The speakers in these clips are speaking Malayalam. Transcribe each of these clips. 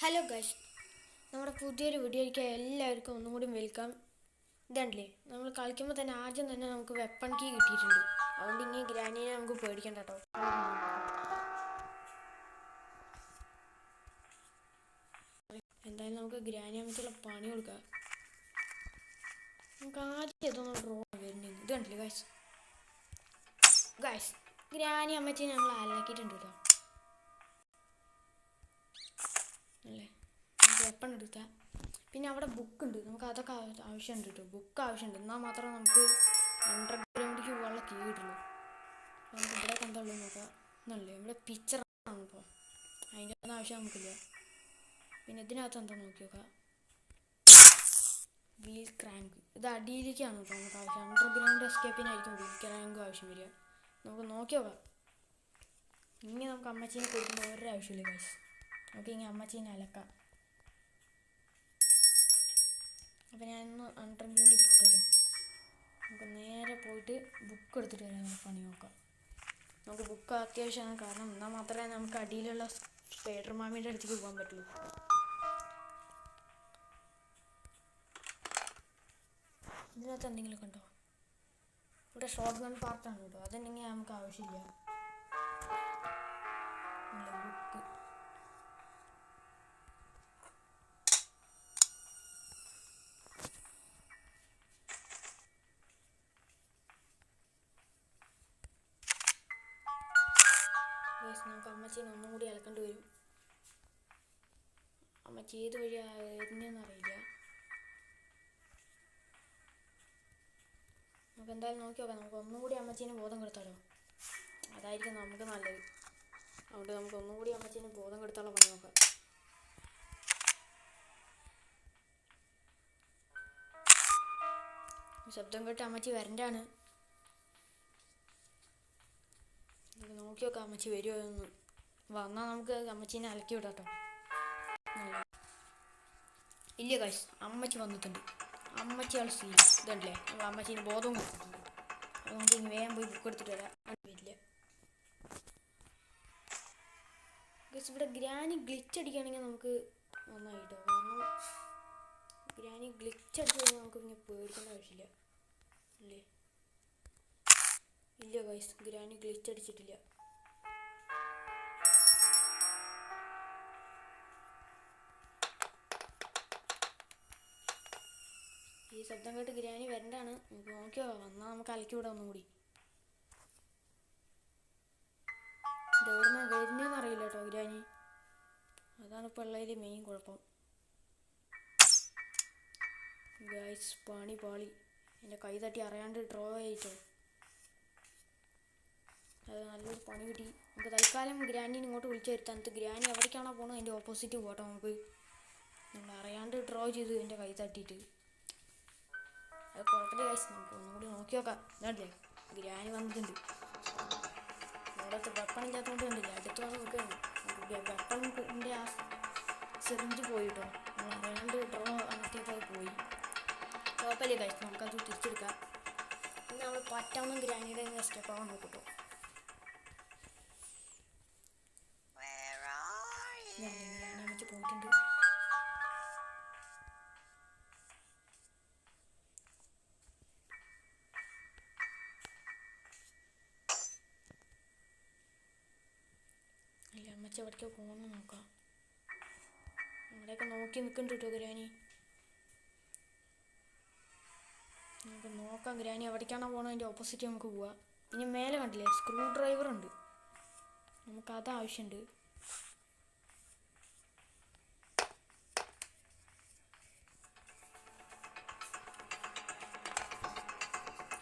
ഹലോ ഗൈസ്, നമ്മുടെ പുതിയൊരു വീഡിയോയ്ക്ക് എല്ലാവർക്കും ഒന്നും കൂടി വെൽക്കം. ഇതല്ലേ നമ്മൾ കളിക്കുമ്പോൾ തന്നെ ആദ്യം തന്നെ നമുക്ക് വെപ്പൺ കീ കിട്ടിയിട്ടുണ്ട്. അതുകൊണ്ട് ഇനി ഗ്രാനിയെ നമുക്ക് പേടിക്കണ്ട കേട്ടോ. എന്തായാലും നമുക്ക് ഗ്രാനിയെ വെച്ചുള്ള പണി കൊടുക്കാം. നമുക്ക് ആദ്യം ഇതൊന്ന് ഡ്രോ വരുന്നത് ഇത് കണ്ടില്ലേ ഗൈസ്. ഗൈസ്, ഗ്രാനി അമ്മച്ചി ഞങ്ങൾ അലക്കിയിട്ടുണ്ട് കേട്ടോ. അല്ലേ, വെപ്പൺ എടുക്കാം. പിന്നെ അവിടെ ബുക്ക് ഉണ്ട്, നമുക്ക് അതൊക്കെ ആവശ്യമുണ്ട് കേട്ടോ. ബുക്ക് ആവശ്യമുണ്ട്, എന്നാൽ മാത്രമേ നമുക്ക് അണ്ടർഗ്രൗണ്ടിലേക്ക് പോകാനുള്ള കീ കിട്ടുള്ളൂ. നമുക്ക് ഇവിടെ കണ്ടുള്ളൂ നോക്കാം. എന്നല്ലേ നമ്മുടെ പിക്ചറാണ് ഇപ്പോൾ, അതിൻ്റെ ഒന്നും ആവശ്യം നമുക്കില്ല. പിന്നെ ഇതിനകത്ത് എന്താ നോക്കി നോക്കാം. വീൽ ക്രാങ്ക്, ഇത് അടിയിലേക്കാണ് കേട്ടോ നമുക്ക് ആവശ്യം. അണ്ടർഗ്രൗണ്ട് എസ്കേപ്പിനായിരിക്കും വീൽ ക്രാങ്ക് ആവശ്യം വരിക. നമുക്ക് നോക്കി നോക്കാം. ഇനി നമുക്ക് അമ്മച്ചീനെ കൊടുക്കുമ്പോൾ വേറെ ആവശ്യമില്ല ഗൈസ്. നമുക്ക് ഇങ്ങനെ അമ്മച്ചീനെ അലക്കാം. അപ്പോൾ ഞാനൊന്ന് അണ്ടർഗ്രൗണ്ടിൽ പോയിട്ടോ. നമുക്ക് നേരെ പോയിട്ട് ബുക്ക് എടുത്തിട്ട് വരാൻ പണി നോക്കാം. നമുക്ക് ബുക്ക് അത്യാവശ്യമാണ്, കാരണം എന്നാൽ മാത്രമേ നമുക്ക് അടിയിലുള്ള സ്പൈഡർ മാമിയുടെ അടുത്തേക്ക് പോകാൻ പറ്റുള്ളൂ. ഇതിനകത്ത് എന്തെങ്കിലുമൊക്കെ ഉണ്ടോ? ഇവിടെ ഷോർട്ട് ഗൺ പാർട്ടാണ് കേട്ടോ, അതുണ്ടെങ്കിൽ നമുക്ക് ആവശ്യമില്ല. ബുക്ക് നമുക്ക് അമ്മച്ചീനെ ഒന്നും കൂടി അലക്കേണ്ടി വരും. അമ്മച്ചി ഏത് വഴി വരുന്നതെന്ന് അറിയില്ല. നമുക്ക് എന്തായാലും നോക്കി നോക്കാം. നമുക്ക് ഒന്നും കൂടി അമ്മച്ചീനെ ബോധം കെടുത്താലോ, അതായിരിക്കും നമുക്ക് നല്ലത്. അതുകൊണ്ട് നമുക്ക് ഒന്നും കൂടി അമ്മച്ചീനെ ബോധം കെടുത്താനുള്ള പണി നോക്കാം. ശബ്ദം കേട്ട് അമ്മച്ചി വരണ്ടാണ്. നോക്കി നോക്കാം അമ്മച്ചി വരുമോ എന്ന്. വന്നാൽ നമുക്ക് അമ്മച്ചീനെ അലക്കി വിടാം കേട്ടോ. ഇല്ല ഗൈസ്, അമ്മച്ചി വന്നിട്ടുണ്ട്. അമ്മച്ചിയാൾ സീൻ ഇതല്ലേ, നമ്മൾ അമ്മച്ചീന് ബോധവും കൊടുത്തിട്ടുണ്ട്. അപ്പോൾ നമുക്ക് ഇനി വേഗം പോയി ബുക്ക് എടുത്തിട്ട് വരാം. വരില്ല ഗൈസ്, ഇവിടെ ഗ്രാനി ഗ്ലിച്ച് അടിക്കുകയാണെങ്കിൽ നമുക്ക് നന്നായിട്ടോ. കാരണം ഗ്രാനി ഗ്ലിച്ച് അടിച്ചു കഴിഞ്ഞാൽ നമുക്ക് പിന്നെ പേടിക്കേണ്ട ആവശ്യമില്ല അല്ലേ. ഇല്ല ഗൈസ്, ഗ്രാനി ഗ്ലിച്ച് അടിച്ചിട്ടില്ല. ഈ ശബ്ദം കേട്ട് ഗ്രാനി വരണ്ടാണ്. നമുക്ക് നോക്കിയോ, വന്നാൽ നമുക്ക് അലക്കി വിടാം ഒന്നും കൂടി. ഇതെവിടുന്ന് വരുന്നതെന്ന് അറിയില്ല കേട്ടോ ഗ്രാനി, അതാണ് ഇപ്പോൾ ഉള്ളതിൽ മെയിൻ കുഴപ്പം. ഗൈസ്, പണി പാളി. എൻ്റെ കൈ തട്ടി അറിയാണ്ട് ഡ്രോ ആയിട്ടോ. അത് നല്ലൊരു പണി കിട്ടി. നമുക്ക് തൽക്കാലം ഗ്രാനിനെ ഇങ്ങോട്ട് വിളിച്ചു വരുത്താൻ. ഗ്രാനി എവിടേക്കാണോ പോകുന്നത് അതിൻ്റെ ഓപ്പോസിറ്റ് പോകട്ടോ. നമുക്ക് നമ്മൾ അറിയാണ്ട് ഡ്രോ ചെയ്ത് എൻ്റെ കൈ തട്ടിയിട്ട് അത് കുഴപ്പമില്ല ഗൈസ്. നമുക്ക് ഒന്നും കൂടി നോക്കി നോക്കാം. ഇതല്ലേ ഗ്രാനി വന്നിട്ടുണ്ട്. ഇവിടുത്തെ വെപ്പൺ ഇല്ലാത്തതുകൊണ്ട് കണ്ടില്ല, അടുത്ത് വന്ന് നിൽക്കുകയാണ്. വെപ്പണിൻ്റെ ആ സിറിഞ്ച് പോയിട്ടോ, നമ്മൾ അറിയാണ്ട് ഡ്രോ അമർത്തിയപ്പോൾ അത് പോയി. കുഴപ്പമില്ല ഗൈസ്, നമുക്കത് തിരിച്ചെടുക്കാം. പിന്നെ നമ്മൾ പറ്റാവുന്ന ഗ്രാനിയുടെ എസ്കേപ്പ് ആവാൻ നോക്കട്ടോ. ഗ്രാനി വെച്ച് പോയിട്ടുണ്ട്. ഇല്ല, അമ്മച്ചി എവിടേക്കോ പോകുന്നു നോക്കാം. അവിടെയൊക്കെ നോക്കി നിൽക്കുന്നുണ്ട് കേട്ടോ ഗ്രാനി. നമുക്ക് നോക്കാം ഗ്രാനി എവിടേക്കാണോ പോകുന്നത് അതിൻ്റെ ഓപ്പോസിറ്റ് നമുക്ക് പോവാം. ഇനി മേലെ കണ്ടില്ലേ സ്ക്രൂ ഡ്രൈവർ ഉണ്ട്, നമുക്കത് ആവശ്യമുണ്ട്.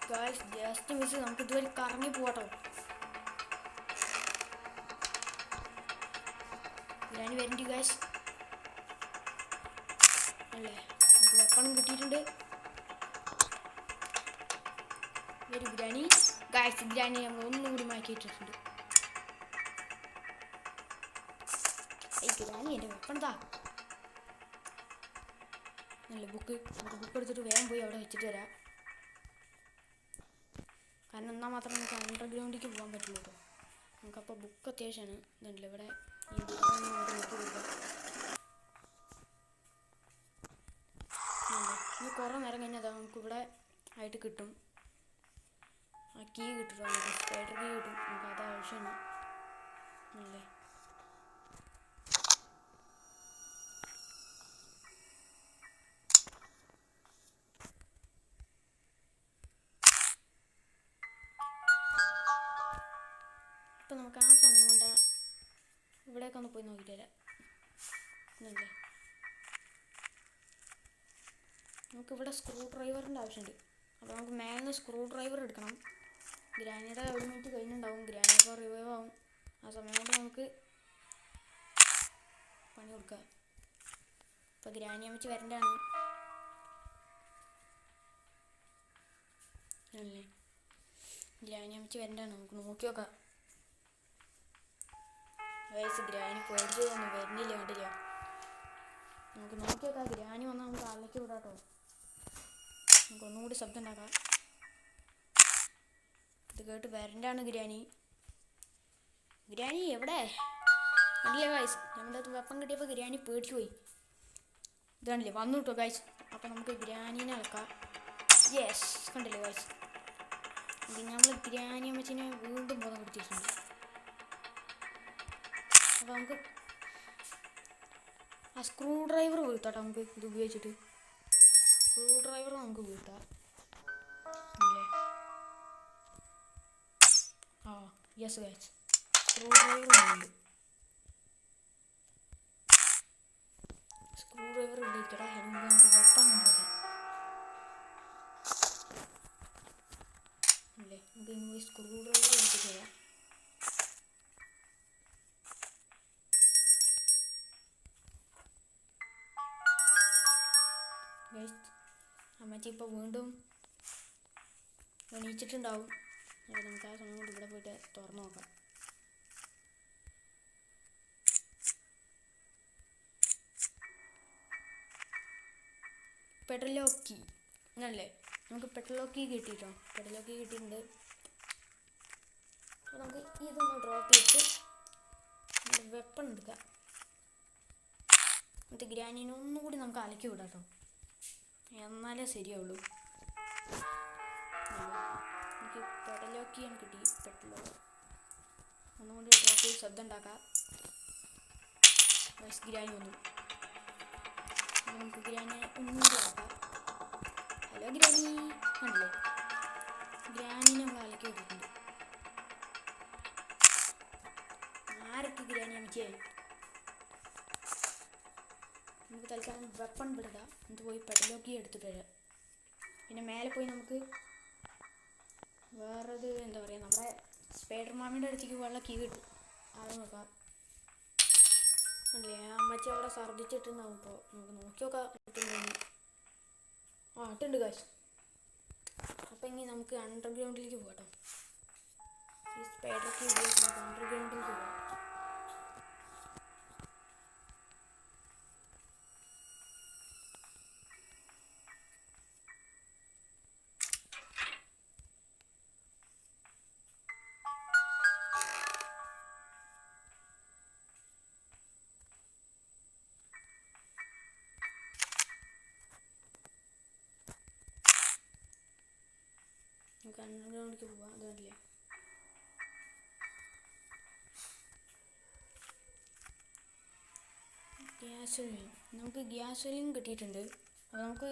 ഗൈസ്, ജസ്റ്റ് മിസ്, നമുക്ക് ഇതുവരെ കറങ്ങി പോവാട്ടോ. ഗ്രാനി വരുന്നുണ്ട് ഗൈസ്. അല്ലേ, നമുക്ക് വെപ്പണും കിട്ടിയിട്ടുണ്ട്. വരും ഗ്രാനി. ഗൈസ്, ഗ്രാനി നമ്മൾ ഒന്നും കൂടി മാറ്റിയിട്ടിട്ടുണ്ട്. ഗ്രാനി എൻ്റെ വെപ്പൺ താ. നല്ല ബുക്ക്, നമുക്ക് ബുക്ക് എടുത്തിട്ട് വേഗം പോയി അവിടെ വെച്ചിട്ട് വരാം. കാരണം എന്നാൽ മാത്രമേ നമുക്ക് അണ്ടർഗ്രൗണ്ടിലേക്ക് പോകാൻ പറ്റുള്ളൂ കേട്ടോ. നമുക്കപ്പോൾ ബുക്ക് അത്യാവശ്യമാണ്. ഇതുണ്ടല്ലോ ഇവിടെ ഈ ബുക്ക് നമുക്ക് നോക്കി കൊടുക്കാം. കുറേ നേരം കഴിഞ്ഞാൽ നമുക്കിവിടെ ആയിട്ട് കിട്ടും. ആ കീ കിട്ടും, നമുക്ക് സ്പൈഡർ കീ കിട്ടും. നമുക്ക് അത് ആവശ്യമാണ് അല്ലേ. ഇപ്പം നമുക്ക് ആ സമയം കൊണ്ട് ഇവിടേക്ക് ഒന്ന് പോയി നോക്കിയിട്ട് വരാം എന്നല്ലേ. നമുക്കിവിടെ സ്ക്രൂ ഡ്രൈവറിൻ്റെ ആവശ്യമുണ്ട്. അപ്പോൾ നമുക്ക് മേലെ സ്ക്രൂ ഡ്രൈവർ എടുക്കണം. ഗ്രാനിയുടെ 1 മിനിറ്റ് കഴിഞ്ഞിട്ടുണ്ടാവും. ഗ്രാനി ഇപ്പോൾ റിവൈവ് ആവും. ആ സമയം കൊണ്ട് നമുക്ക് പണി കൊടുക്കാം. ഇപ്പോൾ ഗ്രാനി അമ്മച്ചി വരണ്ടാണ് അല്ലേ. ഗ്രാനി അമ്മച്ചി വരണ്ടാണ്, നമുക്ക് നോക്കി നോക്കാം. ഗ്രാനി പേടിച്ചു തോന്നുന്നു, വരുന്നില്ല കണ്ടില്ല. നമുക്ക് നോക്കി നോക്കാം. ഗ്രാനി വന്നാൽ നമുക്ക് അലക്കി വിടാട്ടോ. നമുക്ക് ഒന്നുകൂടി ശബ്ദം ഉണ്ടാക്കാം. ഇത് കേട്ട് വരണ്ടാണ് ഗ്രാനി. ഗ്രാനി എവിടെ കണ്ടില്ലേ ഗായ്സ്? നമ്മുടെ അത് വെപ്പം കിട്ടിയപ്പോൾ ഗ്രാനി പേടിച്ചു പോയി. ഇതാണല്ലേ വന്നു കിട്ടോ ഗായ്സ്. അപ്പോൾ നമുക്ക് ഗ്രാനീനെ അളക്കാം. യെസ്, കണ്ടില്ലേ ഗായ്സ്? നമ്മൾ ഗ്രാനി അമ്മച്ചിനെ വീണ്ടും ബോധം കൊടുത്തിട്ടുണ്ട്. അപ്പോൾ നമുക്ക് ആ സ്ക്രൂ ഡ്രൈവർ വീഴ്ത്താട്ടോ. നമുക്ക് ഇത് ഉപയോഗിച്ചിട്ട് സ്ക്രൂ ഡ്രൈവർ നമുക്ക് വീഴ്ത്താം അല്ലേ. Ah yes guys, screwdriver ഉണ്ട്. സ്ക്രൂ ഡ്രൈവർ ഉപയോഗിക്കട്ടെ. അതിന് മുമ്പ് നമുക്ക് വെപ്പം കൊണ്ടുവരാം അല്ലേ. നമുക്ക് ഇനി പോയി സ്ക്രൂ ഡ്രൈവർ എടുത്തിട്ട് വരാം. അമ്മച്ചി ഇപ്പോൾ വീണ്ടും എണീച്ചിട്ടുണ്ടാവും. അപ്പോൾ നമുക്ക് ആ സമയം കൊണ്ട് ഇവിടെ പോയിട്ട് തുറന്നു നോക്കാം. പെഡലോക്കി അല്ലേ, നമുക്ക് പെഡലോക്കി കിട്ടിയിട്ടോ. പെഡലോക്കി കിട്ടിയിട്ടുണ്ട്. അപ്പോൾ നമുക്ക് ഇതൊന്ന് ഡ്രോപ്പ് ചെയ്തിട്ട് വെപ്പൺ എടുക്കാം. എന്നിട്ട് ഗ്രാനീനെ ഒന്നുകൂടി നമുക്ക് അലക്കി വിടാം കേട്ടോ. എന്നാലേ ശരിയാവുള്ളൂ. എനിക്ക് പെഡലോക്കിയാണ് കിട്ടി. പെഡലോ ഒന്നുകൂടി ഡ്രോപ്പ് ചെയ്ത് ശബ്ദം ഉണ്ടാക്കാം. ഗ്രാനി വന്നു. നമുക്ക് ഗ്രാനിയെ ഒന്നുകൂടി ആക്കാം. ഹലോ ഗ്രാനി, കണ്ടില്ലേ? ഗ്രാനിനെ നമ്മൾ അലക്കി വിട്ടിട്ടുണ്ട്. ആരൊക്കെ ഗ്രാനി അമ്മച്ചിയായി. നമുക്ക് തൽക്കാലം വെപ്പൺ വിടാം. എന്നിട്ട് പോയി പെഡലോക്കി എടുത്തിട്ട് വരാം. പിന്നെ മേലെ പോയി നമുക്ക് വേറൊരു എന്താ പറയുക, നമ്മുടെ സ്പൈഡർ മാമിൻ്റെ അടുത്തേക്ക് വെള്ള കീ കിട്ടും. അത് നോക്കാം അല്ലേ. അമ്മച്ചി അവിടെ ഛർദ്ദിച്ചിട്ടുണ്ടാവും. ഇപ്പോൾ നമുക്ക് നോക്കി നോക്കാം ഇട്ടുണ്ടെങ്കിൽ. ആ ഇട്ടുണ്ട് കാശ്. അപ്പം ഇനി നമുക്ക് അണ്ടർഗ്രൗണ്ടിലേക്ക് പോകാം. ഈ സ്പൈഡർ കീ ഉപയോഗിച്ച് നമുക്ക് അണ്ടർഗ്രൗണ്ടിലേക്ക് പോകാം. നമുക്ക് അണ്ടർഗ്രൗണ്ടിലേക്ക് പോവാം. അതല്ലേ ഗ്യാസോലിൻ. നമുക്ക് ഗ്യാസോലിൻ കിട്ടിയിട്ടുണ്ട്. അപ്പോൾ നമുക്ക്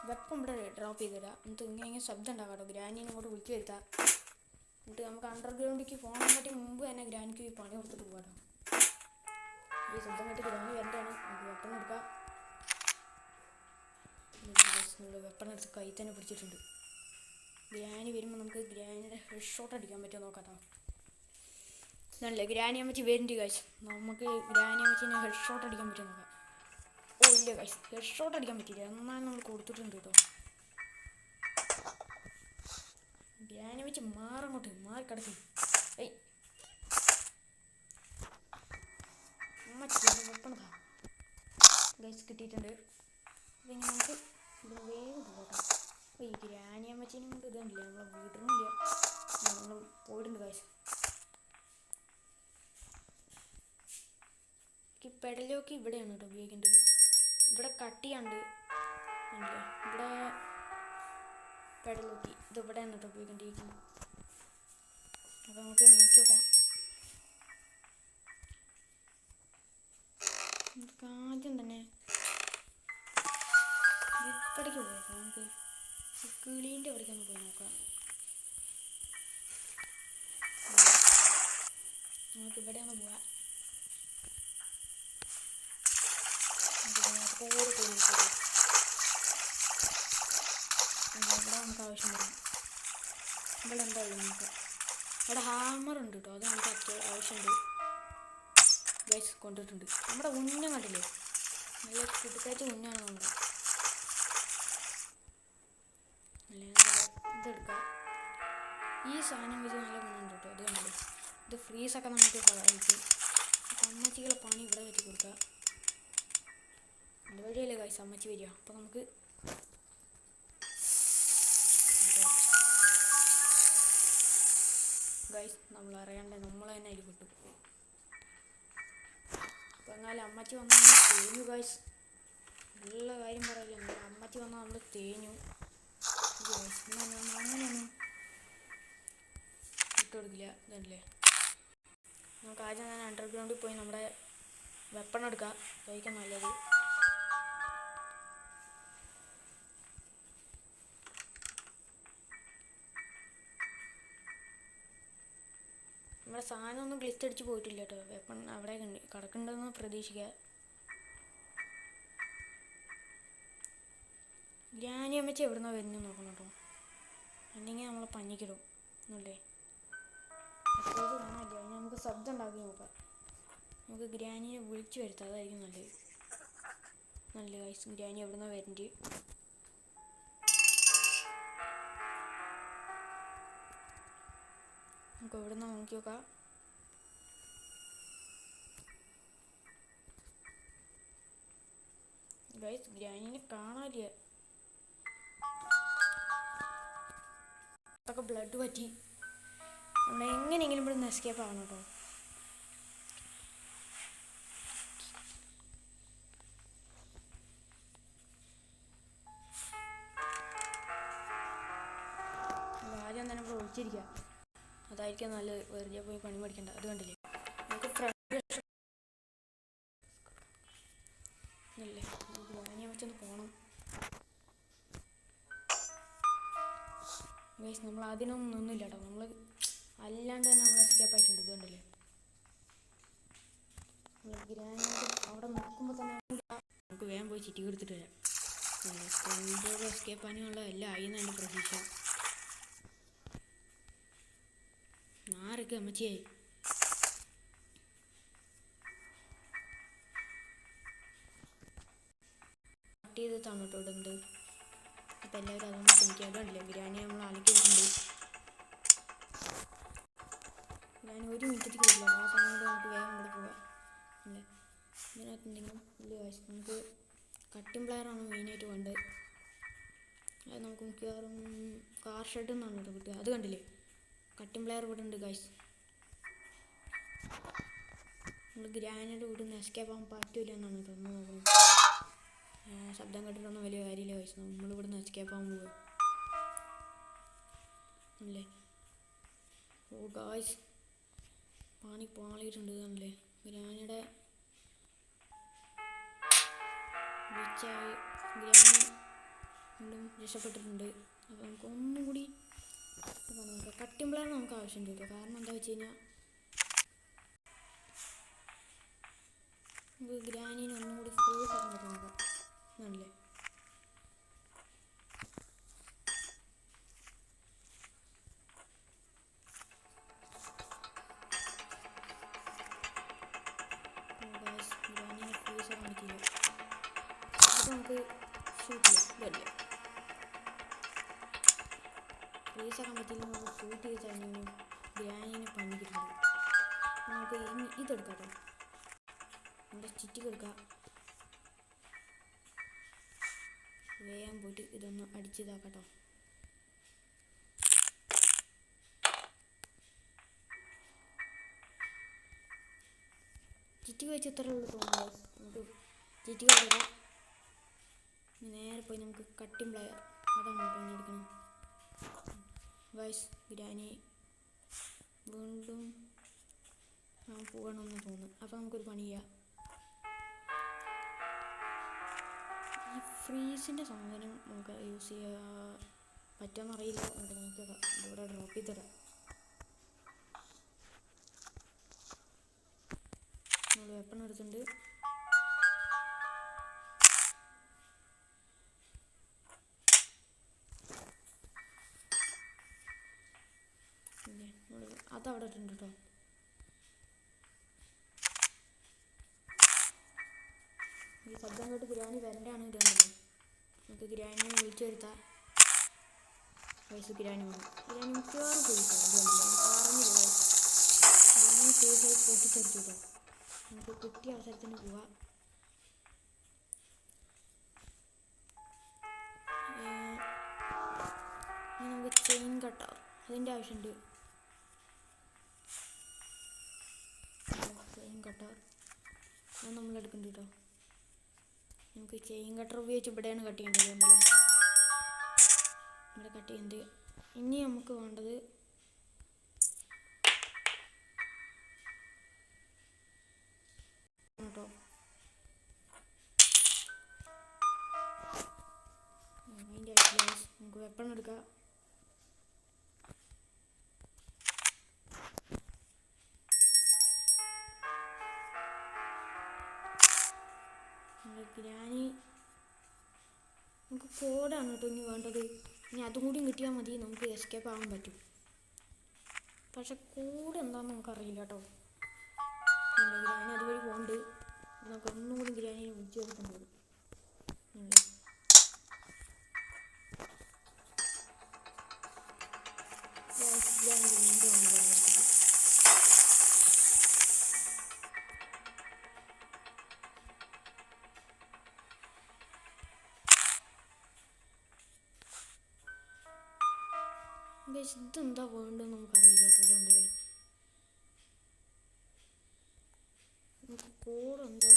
വെപ്പം ഇവിടെ ഡ്രോപ്പ് ചെയ്തിടാം. എന്നിട്ട് ഇങ്ങനെ ശബ്ദം ഉണ്ടാകാം കേട്ടോ. ഗ്രാനിനെ ഇങ്ങോട്ട് വിളിച്ചു വരുത്താം. എന്നിട്ട് നമുക്ക് അണ്ടർഗ്രൗണ്ടിലേക്ക് പോകാൻ മുമ്പ് തന്നെ ഗ്രാനിക്ക് പണി കൊടുത്തിട്ട് പോകാം. ഈ ശബ്ദം കേട്ട് ഗ്രാനി വരണ്ടാണ്. നമുക്ക് വെപ്പം എടുക്കാം. നമ്മൾ വെപ്പം എടുത്ത് കൈ തന്നെ പിടിച്ചിട്ടുണ്ട്. ഗ്രാനി വരുമ്പോൾ നമുക്ക് ഗ്രാനിയുടെ ഹെഡ് ഷോട്ട് അടിക്കാൻ പറ്റുമോ നോക്കാം. ഇതല്ലേ ഗ്രാനി അമ്മച്ചി വരുന്നുണ്ട് കാശ്. നമുക്ക് ഗ്രാനി അമ്മച്ചിനെ ഹെഡ് ഷോട്ട് അടിക്കാൻ പറ്റുമോ നോക്കാം. ഓ ഇല്ല കാശ്, ഹെഡ് ഷോട്ട് അടിക്കാൻ പറ്റില്ല. എന്നാലും നമ്മൾ കൊടുത്തിട്ടുണ്ട് കേട്ടോ. ഗ്രാനി അമ്മച്ചി മാറങ്ങോട്ട് മാറിക്കിടക്കും. ഏയ് അമ്മച്ചി വെപ്പണതാ ഗൈസ് കിട്ടിയിട്ടുണ്ട്. പിന്നെ നമുക്ക് ഇത് വേഗം പോകട്ടോ. ഈ ഗ്രാനി അമ്മച്ചീനും കൊണ്ട് ഇതുണ്ടല്ലേ നമ്മളെ വീട്ടിലില്ല, നമ്മൾ പോയിട്ടുണ്ട് കാശ്. പെഡലോക്കി ഇവിടെയാണ് കേട്ടോ ഉപയോഗിക്കേണ്ടത്. ഇവിടെ കട്ടിയാണ്ട് ഉണ്ടല്ലേ ഇവിടെ പെടലൂട്ടി ഇത് ഇവിടെയാണ് കേട്ടോ പോയിക്കൊണ്ടിരിക്കുന്നത്. അപ്പോൾ നമുക്ക് നോക്കി നോക്കാം. നമുക്ക് ആദ്യം തന്നെ ഇവിടേക്ക് പോയേക്കാം. നമുക്ക് കിളീൻ്റെ അവിടേക്ക് ഒന്ന് പോയി നോക്കാം. നമുക്ക് ഇവിടെ ഒന്ന് പോവാം. കൂടെ പോയി നോക്കാം. ഇവിടെ നമുക്ക് ആവശ്യം വരും. ഇവിടെ എന്താ ഉള്ളത് നോക്കാം. അവിടെ ഹാമർ ഉണ്ട് കേട്ടോ, അത് നമുക്ക് ആവശ്യമുണ്ട്. ഗൈസ് കൊണ്ടിട്ടുണ്ട്. നമ്മുടെ ഉന്നം കണ്ടില്ലേ, നല്ല കുട്ടിക്കാറ്റ് ഉന്നാണ് നമ്മുടെ. ഇതെടുക്കാം. ഈ സാധനം വെച്ച് നല്ല ഗുണമുണ്ട് കേട്ടോ. അത് കണ്ടില്ലേ, ഇത് ഫ്രീസൊക്കെ നമുക്ക് സഹായിക്കും. അമ്മച്ചികളെ പണി ഇവിടെ വെച്ച് കൊടുക്കുക. അതുവഴിയല്ലേ ഗൈസ് അമ്മച്ചി വരിക. അപ്പോൾ നമുക്ക് ഗൈസ് നമ്മൾ അറിയാണ്ട് നമ്മൾ തന്നെ അതിൽ കിട്ടും. അപ്പോൾ എന്നാലും അമ്മച്ചി വന്നാൽ നമ്മൾ തേഞ്ഞു ഗൈസ്. നല്ല കാര്യം പറയില്ല, അമ്മച്ചി വന്നാൽ നമ്മൾ തേഞ്ഞു ഗൈസ്. നമ്മൾ അങ്ങനെയൊന്നും ഇട്ടുകൊടുക്കില്ല. ഇതല്ലേ, നമുക്ക് ആദ്യം തന്നെ അണ്ടർഗ്രൗണ്ടിൽ പോയി നമ്മുടെ വെപ്പൺ എടുക്കാം. കഴിക്കാൻ നല്ലത്. നമ്മുടെ സാധനം ഒന്നും ഗ്ലിച്ച് അടിച്ച് പോയിട്ടില്ല കേട്ടോ. വെപ്പൺ അവിടെ കിടക്കുന്നുണ്ടെന്ന് പ്രതീക്ഷിക്കുക. ഗ്രാനി അമ്മച്ചി എവിടുന്നാ വരുന്നത് നോക്കണം കേട്ടോ, അല്ലെങ്കിൽ നമ്മളെ പഞ്ഞിക്കിടും എന്നല്ലേ. അപ്പോൾ കാണാനില്ല, നമുക്ക് ശബ്ദം ഉണ്ടാക്കി നോക്കാം. നമുക്ക് ഗ്രാനിയെ വിളിച്ചു വരുത്താം, അതായിരിക്കും നല്ലത്. നല്ല ഗൈസ്, ഗ്രാനി എവിടുന്നാ വരുന്നത്. നമുക്ക് എവിടുന്നാ നോക്കി നോക്കാം. ഗൈസ് ഗ്രാനിനെ കാണാനില്ല. അതൊക്കെ ബ്ലഡ് പറ്റി. നമ്മൾ എങ്ങനെയെങ്കിലും ഇവിടെ നിന്ന് എസ്കേപ്പ് ആവണം കേട്ടോ. ആദ്യം തന്നെ ഇവിടെ ഒളിച്ചിരിക്കുക, അതായിരിക്കും നല്ലത്. വെറുതെ പോയി പണി പഠിക്കണ്ട. അത് കണ്ടില്ലേ, നമുക്ക് അല്ലേ ഗ്രാനിയെ വെച്ചൊന്ന് പോകണം ഗൈസ്. നമ്മൾ അതിനൊന്നും നിന്നില്ല കേട്ടോ, നമ്മൾ അല്ലാണ്ട് തന്നെ നമ്മൾ എസ്കേപ്പ് ആയിട്ടുണ്ട്. ഇത് കണ്ടില്ലേ, നമ്മൾ ഗ്രാനി അവിടെ നിൽക്കുമ്പോൾ തന്നെ നമുക്ക് വേഗം പോയി ചിറ്റി കൊടുത്തിട്ട് വരാം. എസ്കേപ്പ് ആനുള്ള എല്ലാം ആയിന്ന് എൻ്റെ പ്രതീക്ഷ. ആരൊക്കെ അമ്മച്ചിയായി. കട്ട് ചെയ്തിട്ടാണ് കേട്ടോ ഇടുന്നത്. അപ്പം എല്ലാവരും അതൊന്നും ക്ഷമിക്കാറില്ല. ബിരിയാണി നമ്മൾ അലക്കി വെക്കുന്നുണ്ട്. ഞാൻ 1 മിനിറ്റത്തേക്ക് വരില്ല, ആ സമയം കൊണ്ട് നമുക്ക് വേഗം ഇവിടെ പോകാം അല്ലേ. ഇതിനകത്ത് എന്തെങ്കിലും വലിയ കാശ്. നമുക്ക് കട്ടിംഗ് പ്ലെയറാണ് മെയിനായിട്ട് വേണ്ടത്. അത് നമുക്ക് മിക്കവാറും കാർ ഷെഡിൽ നിന്നാണ് കേട്ടോ കിട്ടുക. അത് കണ്ടില്ലേ, കട്ടിംഗ് പ്ലെയർ ഇവിടെ ഉണ്ട് ഗൈസ്. നമ്മൾ ഗ്രാനൈഡ് ഇവിടെ നിന്ന് എസ്കേപ്പ് ആകാൻ പറ്റില്ല എന്നാണ് കേട്ടോ നോക്കുന്നത്. ശബ്ദം കേട്ടിട്ടൊന്നും വലിയ കാര്യമില്ല ഗൈസ്, നമ്മളിവിടെ നിന്ന് എസ്കേപ്പ് ആകാൻ പോവുക അല്ലേ. ഓ ഗൈസ് പാളിയിട്ടുണ്ട് അല്ലേ. ഗ്രാനിയുടെ ഗ്രാനി വീണ്ടും രക്ഷപ്പെട്ടിട്ടുണ്ട്. അപ്പോൾ നമുക്ക് ഒന്നും കൂടി കട്ടിംഗ് പ്ലെയർ നമുക്ക് ആവശ്യമുണ്ട് കേട്ടോ. കാരണം എന്താ വെച്ച് കഴിഞ്ഞാൽ നമുക്ക് ഗ്രാനീനെ ഒന്നും കൂടി ഫുൾ ആക്കാൻ പറ്റും നോക്കാം ആണല്ലേ. ഗ്രാനീനെ ഫ്രീസ് ആക്കാൻ പറ്റില്ല. അത് നമുക്ക് ഷൂട്ട് ചെയ്യാം. ഇതല്ലേ ഫ്രീസ് ആക്കാൻ പറ്റില്ല, നമുക്ക് ഷൂട്ട് ചെയ്ത് കഴിഞ്ഞാൽ ഗ്രാനീനെ പണിക്കിട്ടുണ്ട്. നമുക്ക് ഇനി ഇതെടുക്കാം കേട്ടോ, നമ്മുടെ ചിറ്റിക്ക് എടുക്കാം. വേഗം പോയിട്ട് ഇതൊന്ന് അടിച്ചിതാക്കാം കേട്ടോ. ചിറ്റിക്ക് വെച്ച് ഇത്ര ഉള്ളു തോന്നുന്നു. നമുക്ക് ചിറ്റിക്ക് എടുക്കാം. നേരെ പോയി നമുക്ക് കട്ടിംഗ് പ്ലെയർ അതാണ് പണിയെടുക്കണം. ഗൈസ് ഗ്രാനി വീണ്ടും പോകണമെന്ന് തോന്നുന്നു. അപ്പോൾ നമുക്കൊരു പണി ചെയ്യാം. ഈ ഫ്രീസിൻ്റെ സാധനം നമുക്ക് യൂസ് ചെയ്യാൻ പറ്റുമെന്നറിയില്ല. എന്നിട്ട് നമുക്ക് ഇവിടെ ഡ്രോപ്പ് ചെയ്ത് തരാം. നമ്മൾ വെപ്പൺ എടുത്തിട്ടുണ്ട്. അതവിടെ ഇട്ടുണ്ട് കേട്ടോ. ഈ ശബ്ദം കേട്ട് ഗ്രാനി വരണ്ടാണ് ഇടുന്നത്. നമുക്ക് ഗ്രാനിനെ വിളിച്ചു വരുത്താം. വയസ്സ് ഗ്രാനി വന്നു. ഗ്രാനി മിക്കവാറും പോയിട്ടാണ് പറഞ്ഞില്ല. ഗ്രാനി സേഫായി പൊട്ടിത്തെറിച്ചു കേട്ടോ. നമുക്ക് കിട്ടിയ അവസരത്തിന് പോവാം. നമുക്ക് ചെയിൻ കട്ടാം. അതിൻ്റെ ആവശ്യമുണ്ട്. ചെയിൻ കട്ടർ അത് നമ്മൾ എടുക്കുന്നുണ്ട് കേട്ടോ. നമുക്ക് ചെയിൻ കട്ടർ ഉപയോഗിച്ച് ഇവിടെയാണ് കട്ട് ചെയ്യേണ്ടത്. നമ്മളെ ഇവിടെ കട്ട് ചെയ്യുന്നത്. ഇനി നമുക്ക് വേണ്ടത് കേട്ടോ അതിൻ്റെ ആവശ്യമില്ല. നമുക്ക് വെപ്പൺ എടുക്കാം. ഗ്രാനി നമുക്ക് കോഡാണ് കേട്ടോ ഇനി വേണ്ടത്. ഇനി അതും കൂടി കിട്ടിയാൽ മതി നമുക്ക് എസ്കേപ്പ് ആവാൻ പറ്റും. പക്ഷെ കോഡ് എന്താണെന്ന് നമുക്കറിയില്ല കേട്ടോ. ഗ്രാനി അതുവഴി പോകുന്നുണ്ട്. നമുക്ക് ഒന്നും കൂടി ഗ്രാനിയെ വിളിച്ചു വരുത്താൻ പോകും. ഗ്രാനി വീണ്ടും ആണ് പറഞ്ഞത്. ഇതെന്താ വേണ്ടതെന്ന് നമുക്കറിയില്ല കേട്ടോ. ഇതുണ്ടല്ലേ നമുക്ക് കോഡ് എന്താ